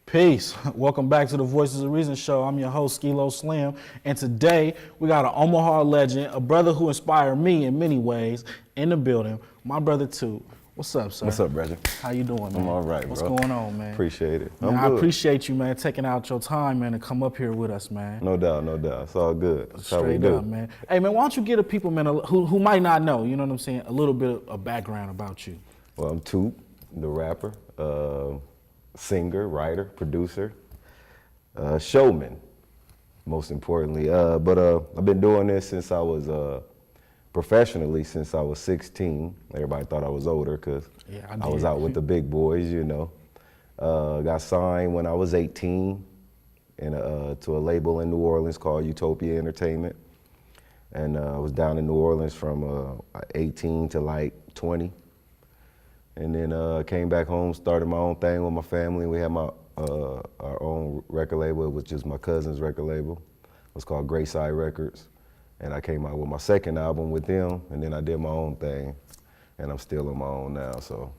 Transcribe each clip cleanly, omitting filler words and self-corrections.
Peace. Welcome back to the Voices of Reason show. I'm your host, Skilo Slim, and today we got an Omaha legend, a brother who inspired me in many ways in the building, my brother Toot. What's up, sir? What's up, brother? How you doing, man? I'm all right, What's bro. going on, man? Appreciate it. Man, I'm good. I appreciate you, man, taking out your time, man, to come up here with us, man. No doubt, no doubt. It's all good. That's how we Straight do. up, man. Hey, man, why don't you give the people, man, who might not know, you know what I'm saying, a little bit of background about you. Well, I'm Toot, the rapper, singer, writer, producer, showman, most importantly. But I've been doing this since I was, professionally, since I was 16. Everybody thought I was older because I was out with the big boys, you know. Got signed when I was 18 to a label in New Orleans called Utopia Entertainment. And I was down in New Orleans from 18 to like 20. And then came back home, started my own thing with my family. We had our own record label, which is my cousin's record label. It was called Greyside Records. And I came out with my second album with them, and then I did my own thing. And I'm still on my own now, so,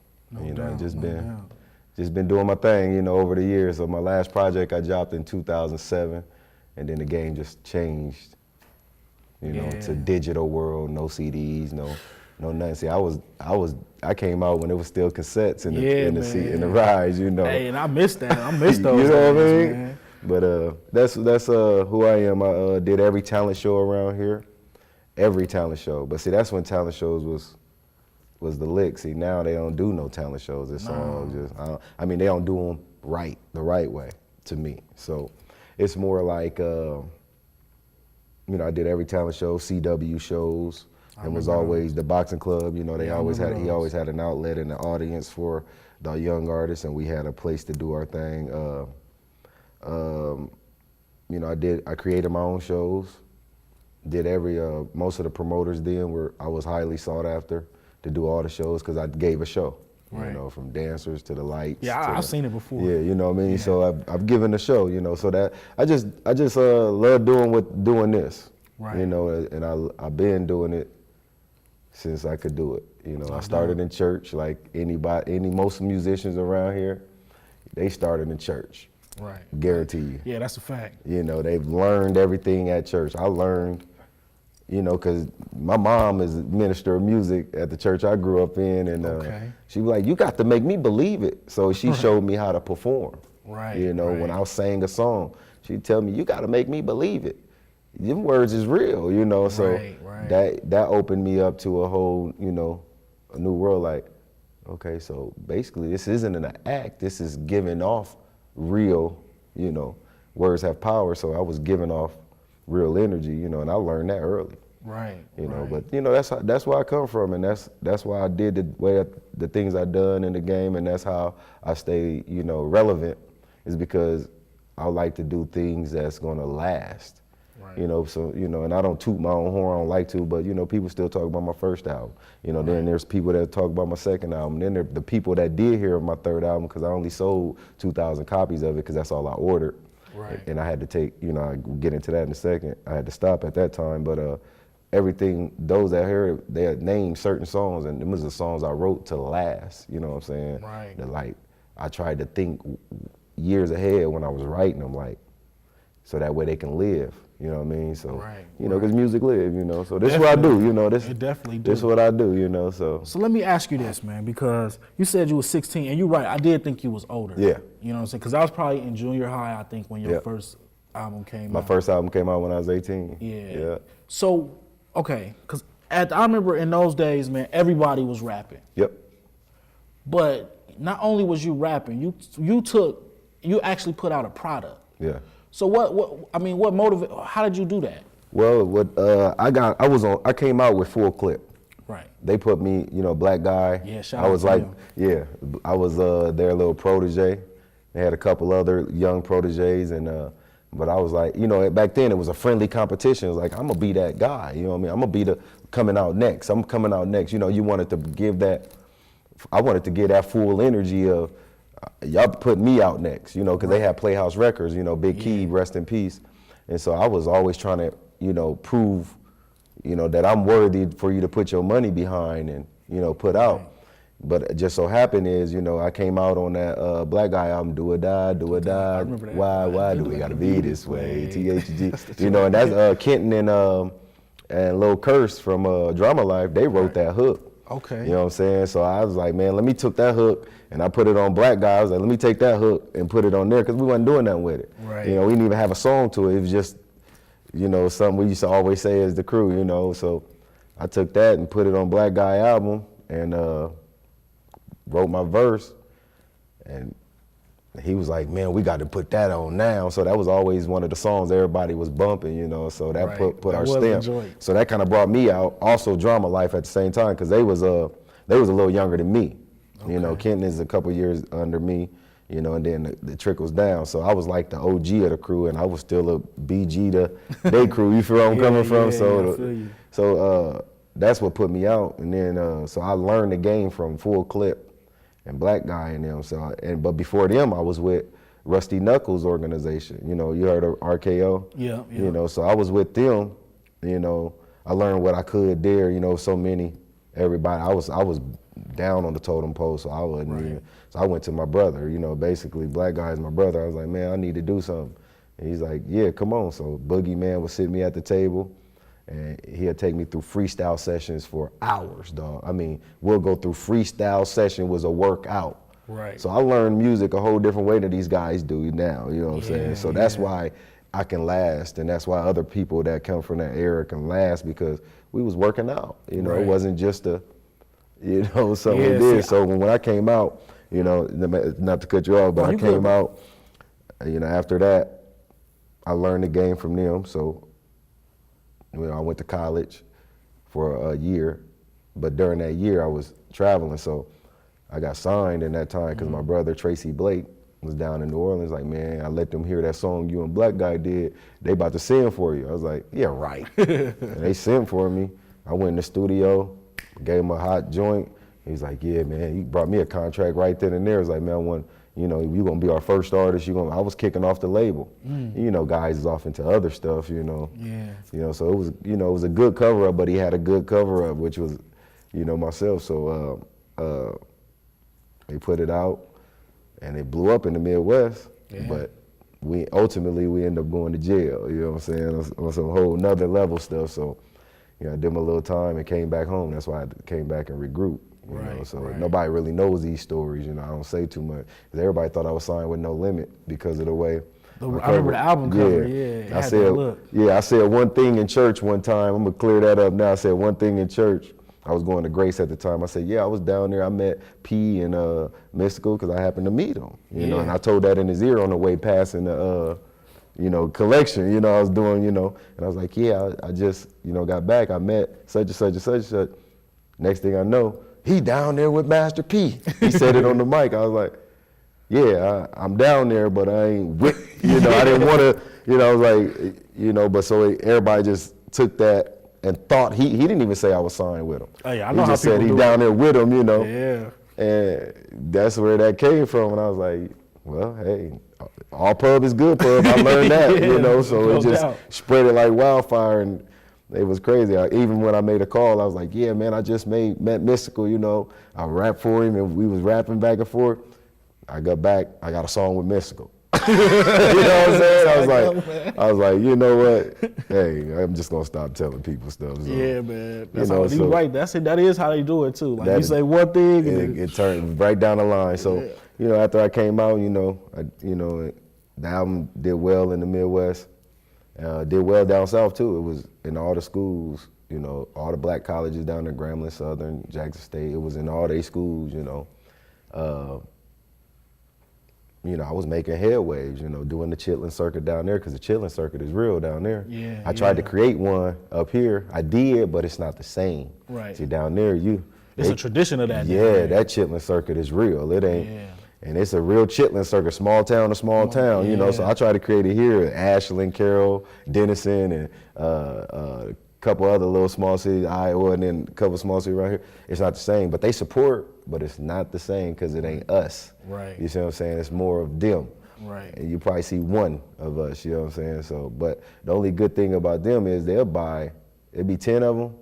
just been doing my thing, you know, over the years. So my last project I dropped in 2007, and then the game just changed, you know, to digital world, no CDs, no nothing. See, I came out when it was still cassettes in the rides, you know. Hey, and I missed that. I missed those. You know what I mean? Man. But that's who I am. I did every talent show around here, every talent show. But see, that's when talent shows was the lick. See, now they don't do no talent shows. It's all just, they don't do them the right way to me. So it's more like, I did every talent show, CW shows. And was always the boxing club, you know, he always had an outlet in the audience for the young artists, and we had a place to do our thing. I created my own shows, did most of the promoters then I was highly sought after to do all the shows because I gave a show, you know, from dancers to the lights. Yeah, I've seen it before. Yeah, you know what I mean? Yeah. So I've given the show, you know, so that I just love doing this, right. You know, and I've been doing it since I could do it. You know, I started in church like most musicians around here, they started in church. Right. Guarantee you. Yeah, that's a fact. You know, they've learned everything at church. I learned, you know, because my mom is a minister of music at the church I grew up in, and she was like, you got to make me believe it. So she showed me how to perform. Right. You know, when I sang a song, she'd tell me, you got to make me believe it. Them words is real, you know, so that opened me up to a whole, you know, a new world. Like, okay, so basically this isn't an act, this is giving off real, you know, words have power, so I was giving off real energy, you know, and I learned that early. Right. You know, but you know, that's where I come from, and that's why I did the things I done in the game, and that's how I stay, you know, relevant, is because I like to do things that's gonna last. You know, so, you know, and I don't toot my own horn, I don't like to, but, you know, people still talk about my first album. You know, then there's people that talk about my second album. Then there are the people that did hear my third album, because I only sold 2,000 copies of it, because that's all I ordered. Right. And I had to take, you know, I'll get into that in a second. I had to stop at that time, but everything, those that heard it, they had named certain songs, and them was the songs I wrote to last, you know what I'm saying? Right. That, like, I tried to think years ahead when I was writing them, like, so that way they can live. You know what I mean? So, you know, because music live, you know. So this is what I do, you know. This is what I do, you know, so. So let me ask you this, man, because you said you were 16, and you're right, I did think you was older. Yeah. You know what I'm saying? Because I was probably in junior high, I think, when your first album came out. My first album came out when I was 18. Yeah. So, okay, because I remember in those days, man, everybody was rapping. Yep. But not only was you rapping, you actually put out a product. Yeah. So what motivated, how did you do that? Well, I came out with Full Clip. Right. They put me, you know, black guy. Yeah, shout out to him. I was their little protege. They had a couple other young proteges, and but I was like, you know, back then it was a friendly competition. It was like, I'm gonna be that guy, you know what I mean? I'm gonna be the coming out next. I'm coming out next. You know, you wanted to give that, I wanted to give that full energy of, y'all put me out next, you know, because they had Playhouse Records, you know, Big Key, rest in peace. And so I was always trying to prove, that I'm worthy for you to put your money behind and, put out. But it just so happened is, I came out on that Black Guy album, Do or Die, Do or Die. Why do we gotta be this way? THG. And that's Kenton and Lil Curse from Drama Life. They wrote that hook. Okay. You know what I'm saying? So I was like, man, let me took that hook and I put it on Black Guy. I was like, let me take that hook and put it on there because we wasn't doing nothing with it. Right. We didn't even have a song to it. It was just, something we used to always say as the crew, So I took that and put it on Black Guy album and wrote my verse. And he was like, man, we got to put that on now. So that was always one of the songs everybody was bumping, So that put our stamp. So that kind of brought me out. Also Drama Life at the same time because they was a little younger than me. Okay. Kenton is a couple years under me, and then it trickles down. So I was like the OG of the crew, and I was still a BG to their crew. You feel where I'm coming from? So that's what put me out. And then so I learned the game from Full Clip and Black Guy and them. So but before them, I was with Rusty Knuckles organization. You heard of RKO? Yeah. So I was with them. I learned what I could there. Everybody. I was down on the totem pole, so I wasn't even. So I went to my brother. Basically Black Guy is my brother. I was like, man, I need to do something. And he's like, yeah, come on. So Boogie Man would sit me at the table. And he'll take me through freestyle sessions for hours, dog. I mean, we'll go through freestyle session was a workout. Right. So I learned music a whole different way than these guys do now, you know what I'm saying? So that's why I can last, and that's why other people that come from that era can last because we was working out. It wasn't just something we did. So when I came out, not to cut you off, but I came out, after that, I learned the game from them. So I went to college for a year, but during that year I was traveling, so I got signed in that time because my brother Tracy Blake was down in New Orleans. Like, man, I let them hear that song you and Black Guy did. They about to sing for you. I was like, yeah, right. And they sent for me. I went in the studio, gave him a hot joint. He's like, yeah, man. He brought me a contract right then and there. He was like, man, I want, you're gonna be our first artist. I was kicking off the label. Guys is off into other stuff. Yeah. So it was, it was a good cover up, but he had a good cover up, which was, myself. So they put it out, and it blew up in the Midwest. Yeah. But we ended up going to jail. You know what I'm saying? On some whole nother level stuff. So, I did my little time and came back home. That's why I came back and regrouped. Nobody really knows these stories. I don't say too much. 'Cause everybody thought I was signed with No Limit because of the way. I remember the album cover. Yeah. I said one thing in church one time. I'm gonna clear that up now. I said one thing in church. I was going to Grace at the time. I said, yeah, I was down there. I met P and Mystical because I happened to meet him. And I told that in his ear on the way passing the collection. I was doing. And I was like, yeah, I just got back. I met such and such and such and such. Next thing I know, he down there with Master P. He said it on the mic. I was like, yeah, I'm down there, but I ain't with, I didn't want to, I was like, but so everybody just took that and thought, he didn't even say I was signed with him. Oh, yeah, I know he just said he down there with him, Yeah. And that's where that came from. And I was like, well, hey, all pub is good pub. I learned that, so it just spread it like wildfire. And it was crazy. Even when I made a call, I was like, yeah, man, I just met Mystical, I rapped for him and we was rapping back and forth. I got back, I got a song with Mystical. You know what I'm saying? I was like, you know what? Hey, I'm just gonna stop telling people stuff. So, yeah, man. That's how you're right. That is how they do it too. Like you say one thing and it turned right down the line. So, after I came out, the album did well in the Midwest. Did well down south too. It was in all the schools, all the black colleges down there, Grambling, Southern, Jackson State. It was in all their schools, I was making headwaves, doing the chitlin circuit down there because the chitlin circuit is real down there. Yeah. I tried to create one up here. I did, but it's not the same. Right. See, down there, it's a tradition of that. Yeah, that chitlin circuit is real. It ain't. Yeah. And it's a real chitlin circuit, small town to small town, So I tried to create it here, Ashland, Carroll, Denison, and a couple other little small cities, Iowa, and then a couple small cities right here. It's not the same, but they support, but it's not the same because it ain't us. Right. You see what I'm saying? It's more of them. Right. And you probably see one of us, you know what I'm saying? So, but the only good thing about them is they'll buy, it'd be 10 of them,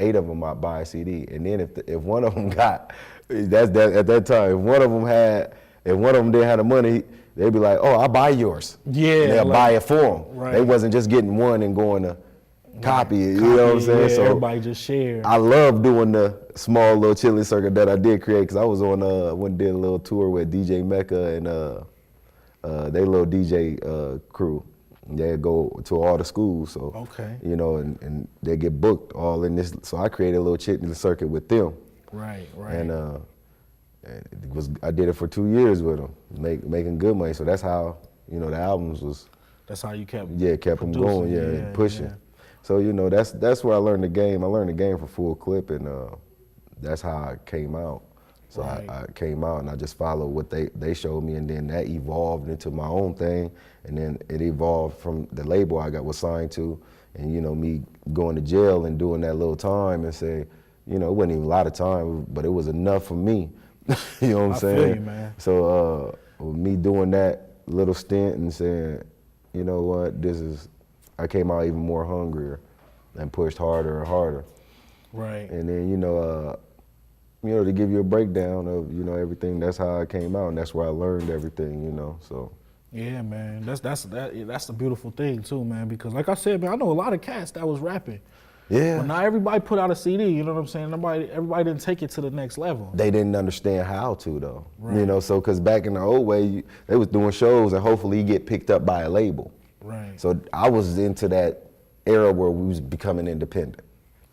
8 of them might buy a CD. And then if one of them got, at that time, if one of them didn't have the money, they'd be like, oh, I'll buy yours. Yeah. And they'll buy it for them. Right. They wasn't just getting one and going to copy it, you know what I'm saying? Yeah, so everybody just shared. I love doing the small little chili circuit that I did create, because I was on, did a little tour with DJ Mecca and they little DJ crew. They go to all the schools, so okay. you know, and they get booked all in this. So I created a little chili circuit with them. Right. And I did it for 2 years with them, making good money. So that's how, you know, the albums was. That's how you kept. Kept them going, and pushing. Yeah. So you know, that's where I learned the game. I learned the game for Full Clip, and that's how I came out. So right. I came out and I just followed what they showed me, and then that evolved into my own thing, and then it evolved from the label I was signed to, and you know, me going to jail and doing that little time and say, you know, it wasn't even a lot of time, but it was enough for me. You know what I'm saying? I feel you, man. So me doing that little stint and saying, you know what, I came out even more hungrier and pushed harder and harder. Right. And then, you know, to give you a breakdown of, you know, everything, that's how I came out, and that's where I learned everything, you know, so. Yeah, man, that's the beautiful thing too, man, because like I said, man, I know a lot of cats that was rapping. Yeah. But not everybody put out a CD, you know what I'm saying? Everybody didn't take it to the next level. They didn't understand how to, though. Right. You know, so, because back in the old way, they was doing shows and hopefully you get picked up by a label. Right. So I was into that era where we was becoming independent.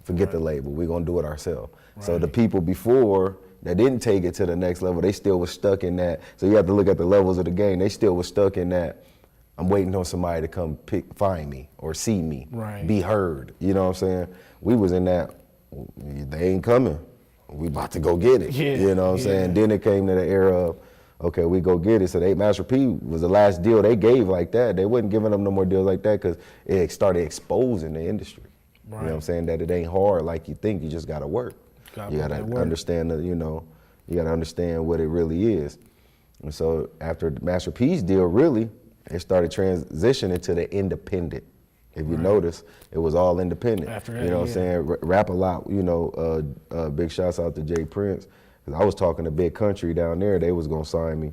Forget the label, we're gonna do it ourselves. Right. So the people before that didn't take it to the next level, they still was stuck in that. So you have to look at the levels of the game. They still was stuck in that, I'm waiting on somebody to come find me or see me, right. Be heard. You know what I'm saying? We was in that, they ain't coming. We about to go get it. Yeah. You know what I'm saying? Then it came to the era of, okay, we go get it. So Master P was the last deal they gave like that. They wasn't giving them no more deals like that because it started exposing the industry. Right. You know what I'm saying? That it ain't hard like you think. You just gotta work. You gotta understand you gotta understand what it really is. And so after Master P's deal, really, it started transitioning to the independent. If you notice, it was all independent. After that, you know what I'm saying? Rap a lot, you know, big shouts out to Jay Prince. Cause I was talking to Big Country down there, they was gonna sign me.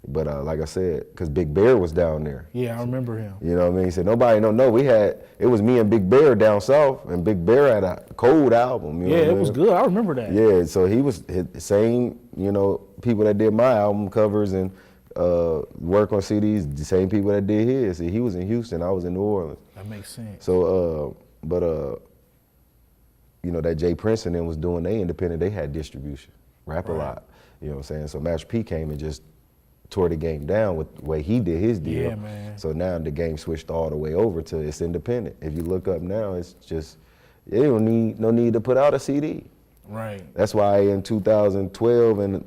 But like I said, cause Big Bear was down there. Yeah, I remember him. You know what I mean? He said, nobody don't know. It was me and Big Bear down south, and Big Bear had a cold album. You know what I mean? Was good, I remember that. Yeah, so he was the same, you know, people that did my album covers and work on CDs, the same people that did his. He was in Houston, I was in New Orleans. That makes sense. So, you know, that Jay Prince and them was doing they independent, they had distribution, rap a lot. You know what I'm saying? So Master P came and just tore the game down with the way he did his deal. Yeah, man. So now the game switched all the way over to it's independent. If you look up now, it's just, they don't need no need to put out a CD. Right. That's why in 2012 and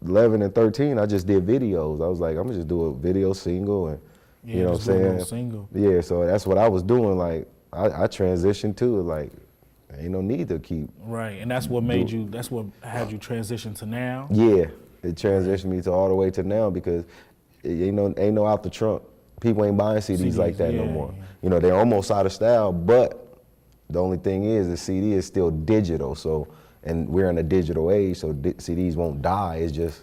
11 and 13, I just did videos. I was like, I'm gonna just do a video single and you know what I'm saying? Single. Yeah, so that's what I was doing. Like I transitioned to it, like ain't no need to keep. Right, and that's what had you transition to now? Yeah, it transitioned me to all the way to now because ain't no out the trunk. People ain't buying CDs like that no more. Yeah. You know, they're almost out of style, but the only thing is the CD is still digital. So, and we're in a digital age, so CDs won't die. It's just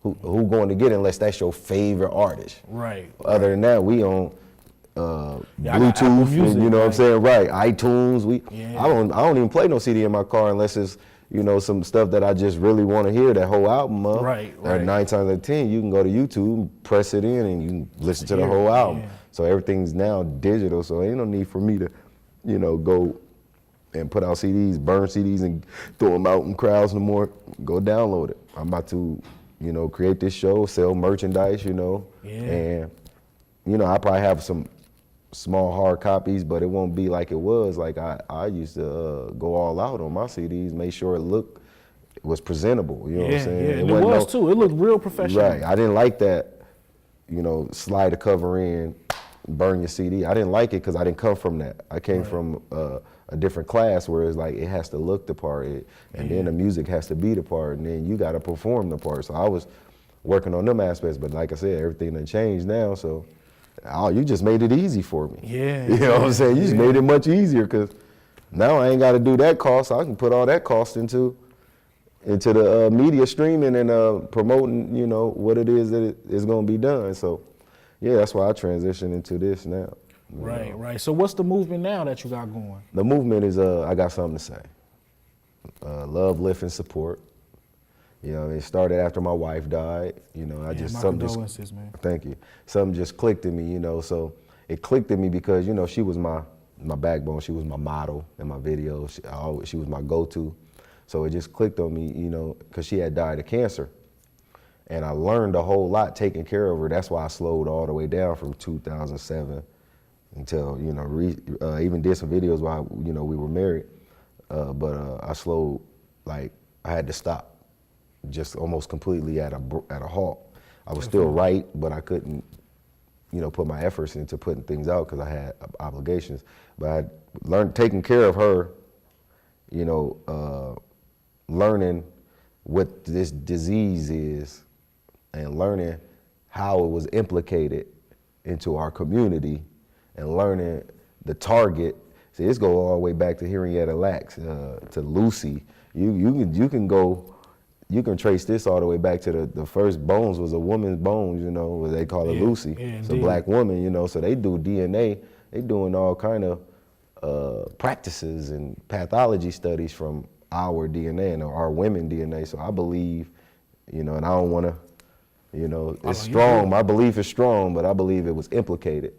who going to get it unless that's your favorite artist. Right. Other than that, we on Bluetooth, music, and you know what I'm saying, right? iTunes. Yeah. I don't even play no CD in my car unless it's some stuff that I just really want to hear that whole album of. Right. Or 9 times out of 10, you can go to YouTube, press it in, and you can listen to the whole album. Yeah. So everything's now digital, so ain't no need for me to, go and put out CDs, burn CDs, and throw them out in crowds no more. Go download it. I'm about to, create this show, sell merchandise, and I probably have some small hard copies, but it won't be like it was. Like I used to go all out on my CDs, make sure it was presentable. You know what I'm saying? Yeah, and it was too. It looked real professional. Right. I didn't like that, slide the cover in, burn your CD. I didn't like it because I didn't come from that. I came from a different class where it's like it has to look the part, and then the music has to be the part, and then you got to perform the part. So working on them aspects. But like I said, everything done changed now, so you just made it easy for me. Yeah. You know what I'm saying? You just made it much easier, because now I ain't got to do that cost. I can put all that cost into the media streaming and promoting, you know, what it is that is going to be done. So, yeah, that's why I transitioned into this now. Right, right. So what's the movement now that you got going? The movement is, I got something to say. Love, lift, and support. You know, it started after my wife died. You know, My condolences, man. Thank you. Something just clicked in me, you know. So it clicked in me because, you know, she was my backbone. She was my model in my videos. She was my go-to. So it just clicked on me, you know, because she had died of cancer. And I learned a whole lot taking care of her. That's why I slowed all the way down from 2007 until, you know, even did some videos while, you know, we were married. But I slowed, like, I had to stop just almost completely at a halt. I was still right, but I couldn't, you know, put my efforts into putting things out because I had obligations. But I had learned taking care of her, you know, learning what this disease is and learning how it was implicated into our community and learning the target. See, this go all the way back to Henrietta Lacks, to Lucy. You can trace this all the way back to the first bones was a woman's bones, you know, what they call her Lucy. Yeah, it's a black woman, you know, so they do DNA. They doing all kind of practices and pathology studies from our DNA and our women DNA. So I believe, you know, and I don't want to, you know, it's strong. My belief is strong, but I believe it was implicated,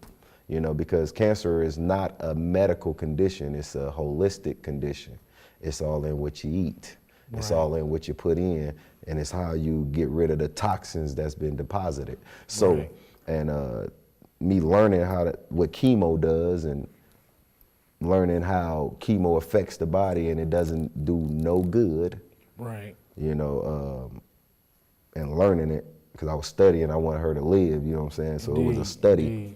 you know, because cancer is not a medical condition. It's a holistic condition. It's all in what you eat. It's all in what you put in, and it's how you get rid of the toxins that's been deposited. So, and me learning what chemo does and learning how chemo affects the body and it doesn't do no good. Right. You know, and learning it, because I was studying, I wanted her to live, you know what I'm saying? So it was a study.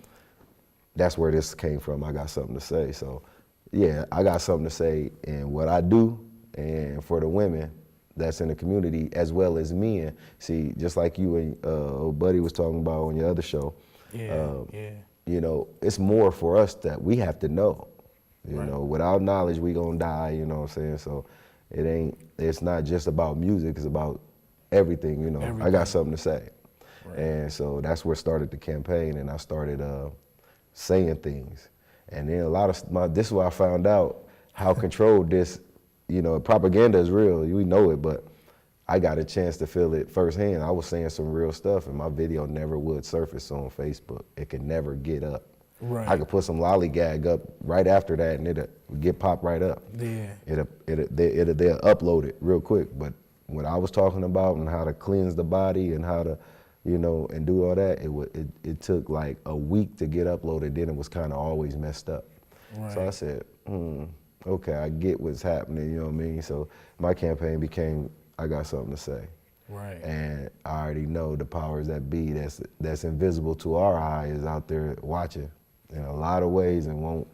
That's where this came from. I got something to say. So, yeah, I got something to say in what I do, and for the women that's in the community as well as men. See, just like you and Buddy was talking about on your other show, you know, it's more for us that we have to know. You know, without knowledge, we gonna die, you know what I'm saying? So it's not just about music, it's about everything, you know. I got something to say. And so that's where started the campaign, and I started saying things. And then this is where I found out how controlled this, you know, propaganda is real, we know it, but I got a chance to feel it firsthand. I was saying some real stuff, and my video never would surface on Facebook. It could never get up. I could put some lollygag up right after that, and it'll get popped right up. Yeah. They'll upload it real quick. But what I was talking about and how to cleanse the body and how to, you know, and do all that, it took like a week to get uploaded. Then it was kind of always messed up. So I said, okay, I get what's happening, you know what I mean? So my campaign became, I got something to say. Right. And I already know the powers that be that's invisible to our eye is out there watching in a lot of ways and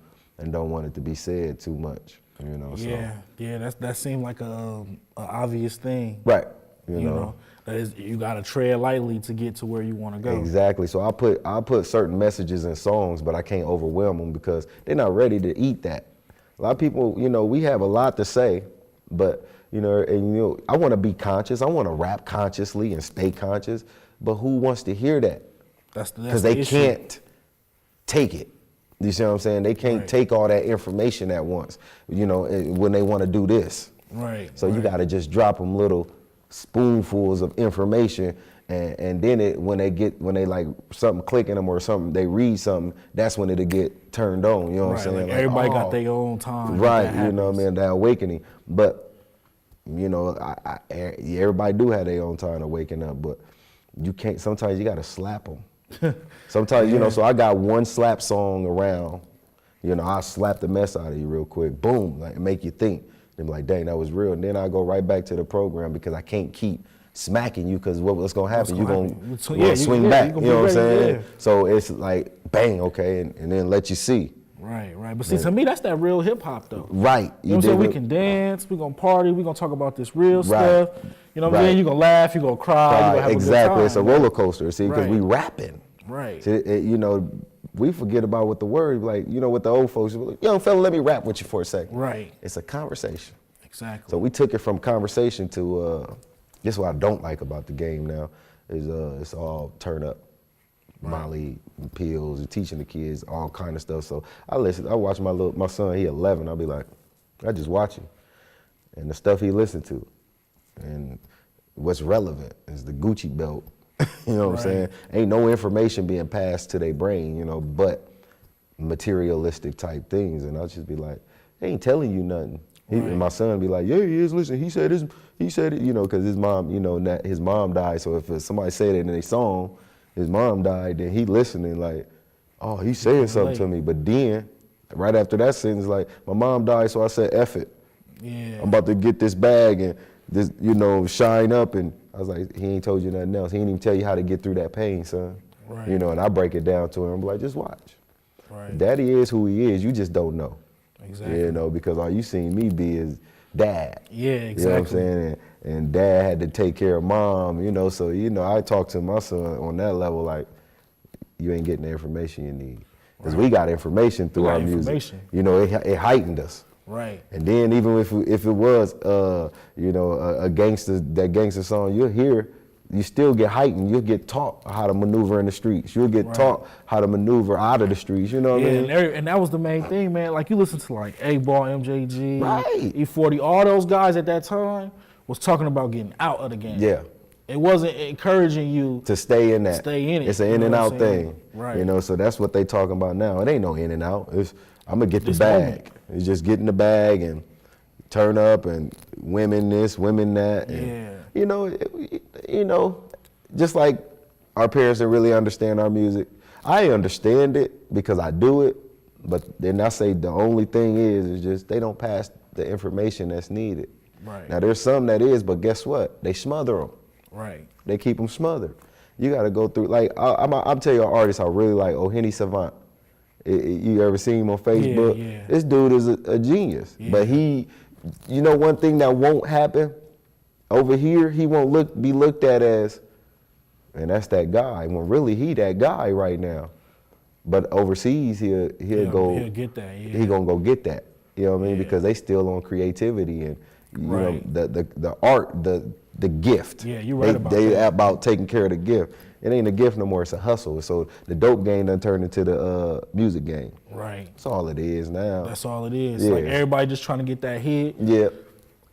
don't want it to be said too much, you know? That seemed like a obvious thing. Right. You know, that is, you gotta tread lightly to get to where you wanna go. Exactly, so I put certain messages in songs, but I can't overwhelm them because they're not ready to eat that. A lot of people, you know, we have a lot to say, but, you know, I want to be conscious. I want to rap consciously and stay conscious, but who wants to hear that? Because they can't take it. You see what I'm saying? They can't take all that information at once, you know, when they want to do this. Right. So you got to just drop them little spoonfuls of information, and then when they like something clicking them or something, they read something, that's when it'll get turned on, you know what I'm saying? Like, everybody got their own time. Right, you know what I mean, that awakening. But, you know, everybody do have their own time of waking up, but you can't, sometimes you got to slap them. Sometimes, you know, so I got one slap song around, you know, I'll slap the mess out of you real quick, boom, like make you think. They're like, dang, that was real. And then I go right back to the program because I can't keep smacking you because what's gonna happen? You're gonna swing back. You know what I'm saying? Yeah. So it's like bang, okay, and then let you see. Right. But see, to me, that's that real hip hop though. Right. You know what I'm saying? We can dance, we gonna party, we gonna talk about this real stuff. You know what I'm saying? You gonna laugh, you gonna cry, you gonna have exactly. a good time. It's a roller coaster, see, because we rapping. Right. See, you know, we forget about what the word, like, you know, what the old folks, young fella, let me rap with you for a second. Right. It's a conversation. Exactly. So we took it from conversation to, this is what I don't like about the game now, is it's all turn up. Molly, pills, and teaching the kids all kind of stuff. So I watch my son, he 11, I'll be like, I just watch him. And the stuff he listened to. And what's relevant is the Gucci belt. You know what I'm saying? Ain't no information being passed to their brain, you know, but materialistic type things. And I'll just be like, they ain't telling you nothing. And my son be like, yeah, he is, listen, he said it, you know, because his mom, you know, his mom died. So if somebody said it in a song, his mom died, then he listening like, oh, he's saying something to me. But then, right after that sentence, like, my mom died, so I said, F it. Yeah. I'm about to get this bag and this, you know, shine up. And I was like, he ain't told you nothing else. He ain't even tell you how to get through that pain, son. Right. You know, and I break it down to him. I'm like, just watch. Right. Daddy is who he is. You just don't know. Exactly. You know, because all you seen me be is dad. Yeah, exactly. You know what I'm saying? And dad had to take care of mom, you know, so, you know, I talk to my son on that level like, you ain't getting the information you need. Because we got information through our music. You know, it heightened us. Right. And then even if it was, you know, that gangster song, you'll hear, you still get heightened. You'll get taught how to maneuver in the streets. You'll get taught how to maneuver out of the streets. You know what I mean? And that was the main thing, man. Like, you listen to like A-Ball, MJG, E40, all those guys at that time was talking about getting out of the game. Yeah. It wasn't encouraging you to stay in that. Stay in it. It's an in and out thing. Right. You know, so that's what they talking about now. It ain't no in and out. It's I'm gonna get the bag. It's just getting the bag and turn up and women this, women that. And, you know, just like our parents didn't really understand our music. I understand it because I do it, but then I say the only thing is just they don't pass the information that's needed. Right. Now there's some that is, but guess what? They smother them. Right. They keep them smothered. You got to go through, like, I'm tell you an artist I really like, Henny Savant. You ever seen him on Facebook? Yeah. This dude is a genius. Yeah. But he, you know, one thing that won't happen over here, he won't be looked at as, and that's that guy. When really he that guy right now. But overseas, he'll get that. Yeah. He gonna go get that. You know what I mean? Because they still on creativity and you know the art, the gift. Yeah, you're right about that. They about taking care of the gift. It ain't a gift no more, it's a hustle. So the dope game done turned into the music game. Right. That's all it is now. That's all it is. Yeah. Like everybody just trying to get that hit. Yeah.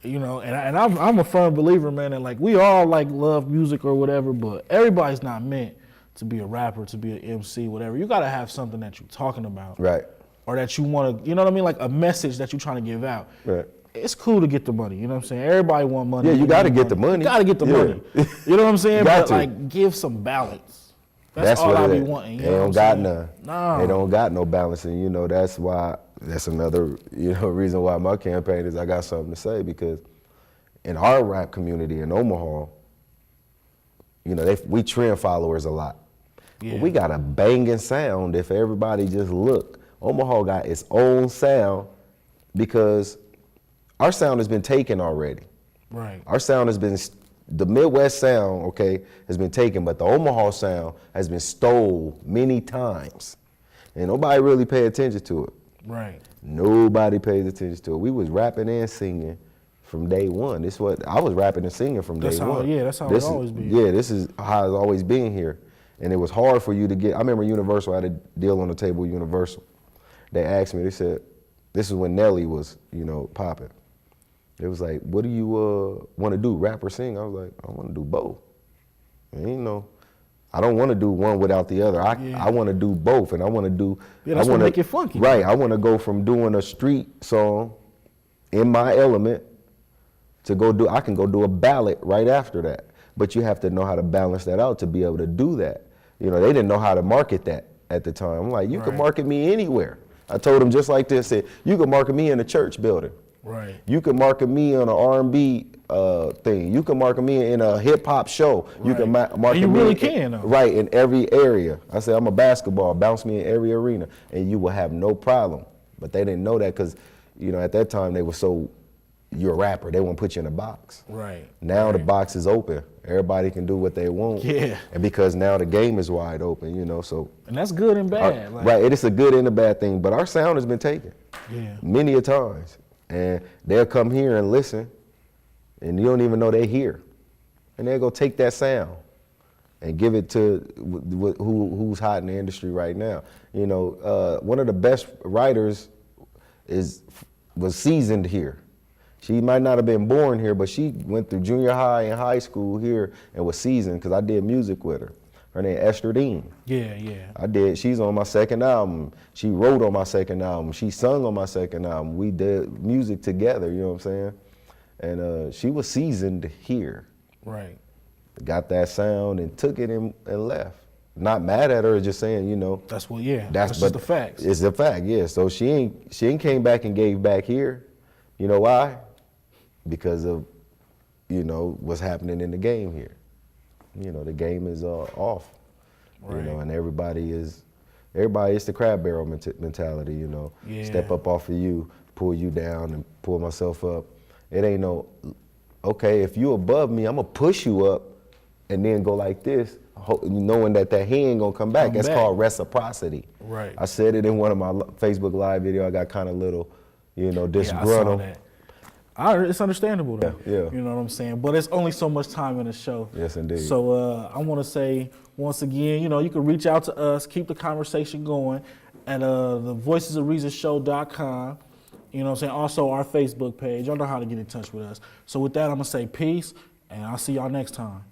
You know, and I'm a firm believer, man, and like we all like love music or whatever, but everybody's not meant to be a rapper, to be an MC, whatever. You gotta have something that you're talking about. Right. Or that you wanna, you know what I mean? Like a message that you're trying to give out. Right. It's cool to get the money, you know what I'm saying? Everybody want money. Yeah, you gotta get the money. You gotta get the money. You know what I'm saying? But like give some balance. That's all what I be wanting. They don't got none. No. They don't got no balance, and you know that's another reason why my campaign is I got something to say, because in our rap community in Omaha, you know we trend followers a lot. Yeah. But we got a banging sound if everybody just look. Omaha got its own sound because our sound has been taken already. Right. Our sound has been, the Midwest sound, okay, has been taken, but the Omaha sound has been stole many times. And nobody really paid attention to it. Right. Nobody pays attention to it. We was rapping and singing from day one. I was rapping and singing from day one. Yeah, that's how it's always been. Yeah, this is how it's always been here. And it was hard for you to get, I remember Universal, I had a deal on the table with Universal. They asked me, they said, this is when Nelly was, popping. It was like, what do you want to do, rap or sing? I was like, I want to do both. And, I don't want to do one without the other. I want to do both, and I want to do. Yeah, that's what make it funky. Right, I want to go from doing a street song in my element to I can go do a ballad right after that. But you have to know how to balance that out to be able to do that. They didn't know how to market that at the time. I'm like, you can market me anywhere. I told them just like this, said, you can market me in a church building. Right. You can market me on an R&B thing. You can market me in a hip hop show. You can market me. And you really can, though. Right, in every area. I said, I'm a basketball, bounce me in every arena, and you will have no problem. But they didn't know that because, you know, at that time they were so, you're a rapper, they won't put you in a box. Right. Now the box is open. Everybody can do what they want. Yeah. And because now the game is wide open, you know, so. And that's good and bad. Right, it is a good and a bad thing, but our sound has been taken. Yeah. Many a times. And they'll come here and listen, and you don't even know they're here. And they'll go take that sound and give it to who's hot in the industry right now. You know, one of the best writers was seasoned here. She might not have been born here, but she went through junior high and high school here and was seasoned because I did music with her. Her name Esther Dean. Yeah, yeah. I did. She's on my second album. She wrote on my second album. She sung on my second album. We did music together, you know what I'm saying? And she was seasoned here. Right. Got that sound and took it and left. Not mad at her, just saying, you know. That's what, yeah. That's just the facts. It's the fact, yeah. So she ain't came back and gave back here. You know why? Because of, you know, what's happening in the game here. You know, the game is off. Right. You know, and everybody is the crab barrel mentality, you know. Yeah. Step up off of you, pull you down and pull myself up. It ain't no, okay, if you above me, I'm gonna push you up and then go like this, knowing that hand ain't gonna come back. That's called reciprocity. Right. I said it in one of my Facebook Live video. I got kind of little, you know, disgruntled. Yeah, I saw that. It's understandable though. Yeah. You know what I'm saying? But it's only so much time in the show. Yes, indeed. So I want to say once again, you know, you can reach out to us, keep the conversation going at the voicesofreasonshow.com. You know what I'm saying? Also our Facebook page. Y'all know how to get in touch with us. So with that, I'm going to say peace, and I'll see y'all next time.